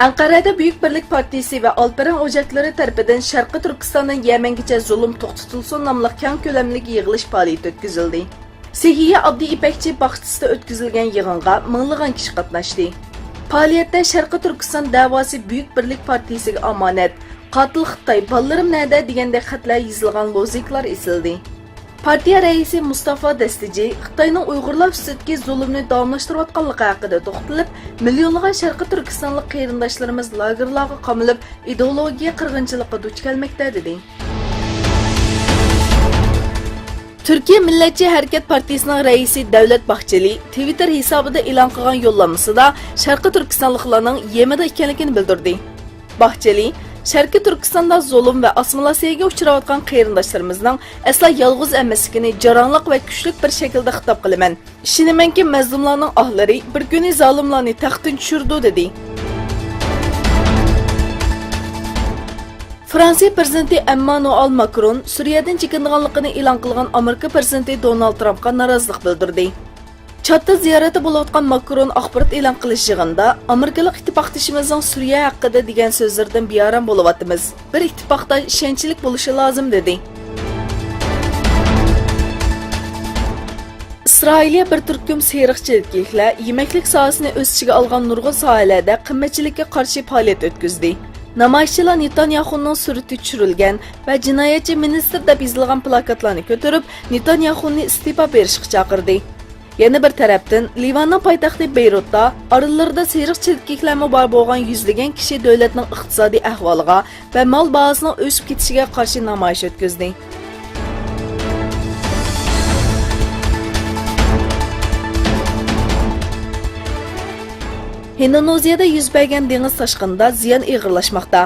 Ankara'da Büyük Birlik Partisi ve Alperen Ocakları tarafından Şarkı Türkistan'dan Yemengacha zulüm to'xtatilsin namlı keng ko'lamli yig'ilish faoliyati o'tkazildi. Sehiye Abdi İpekçi baxçısida o'tkazilgan yig'inga minglagan kishi qatnashdi. Faoliyatda Şarkı Türkistan davası Büyük Birlik Partisiga omonat, qotil Xitoy, bolalarım nerede degandek xatlar yozilgan loziklar esildi. Partiya raisi Mustafa Destici, Xitoyning Uyg'urlar ustidagi zulmni davomlashtirayotganligi haqida to'xtalib, millionlagan Sharqiy Turkistonlik qarindoshlarimiz lagerlarga qamalib, ideologiya qirg'inchiligiga duch kelmoqda dedi. Türkiye Milletçi Hareket Partisining raisi Davlat Bahçeli Twitter hisobida e'lon qilgan yo'llanmasida Sharqiy Turkistonliklarning Yemenda ekanligini bildirdi. Bahçeli Şarkı Türkistan'da zulüm ve asimilatsiyaga uchrayotgan qarindoshlarımızning asla yolg'iz emasligini jaranliq ve kuchli bir şekilde xitob qilaman. Ishonamanki mazlumlarning ohlari bir kuni zolimlarni taxtdan tushirdi dedi. Fransiya prezidenti Emmanuel Macron Suriyadan chekinganligini e'lon qilgan Amerika prezidenti Donald Trumpga norozilik bildirdi. Çatda ziyareti bo'layotgan Macron axborot e'lon qilish yig'inida Amerikalik ittifoqdoshimizning Suriya haqida degan so'zlardan bearam bo'layotimiz. Bir ittifoqda ishonchlik bo'lishi lozim dedi. İsrailya bir turkum seriqchiliklar yemeklik sohasini o'z ichiga olgan nurg'un sohalarda qimmatchilikka qarshi faoliyat o'tkazdi. Namoyishchilar Netanyahuning surati tushirilgan va jinoyatchi ministr deb yozilgan plakatlarni ko'tarib, Netanyahuni iste'fo berishga chaqirdi. Yana bir tarafdan Livanning poytaxti Beyrutda aralarida seriqchiliklar bor bo'lgan yuzlagan kishi davlatning iqtisodiy ahvoliga va mol bahosining o'sib ketishiga qarshi namoyish o'tkazdi. Endoneziyada yuz bergan dengiz toshqinida ziyon og'irlashmoqda.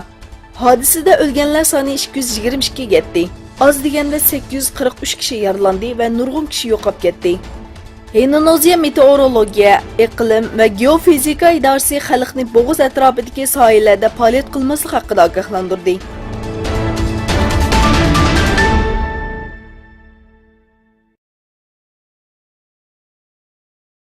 Hodisada o'lganlar soni 222 ga yetdi. Az deganda 843 kishi yaralandi va nurg'un kishi yo'qolib ketdi. Indoneziya Meteorologiya, iqlim va geofizika idorasi xalqni bo'g'iz atrofidagi sohalarda faoliyat qilmaslik haqida ogohlantirdi.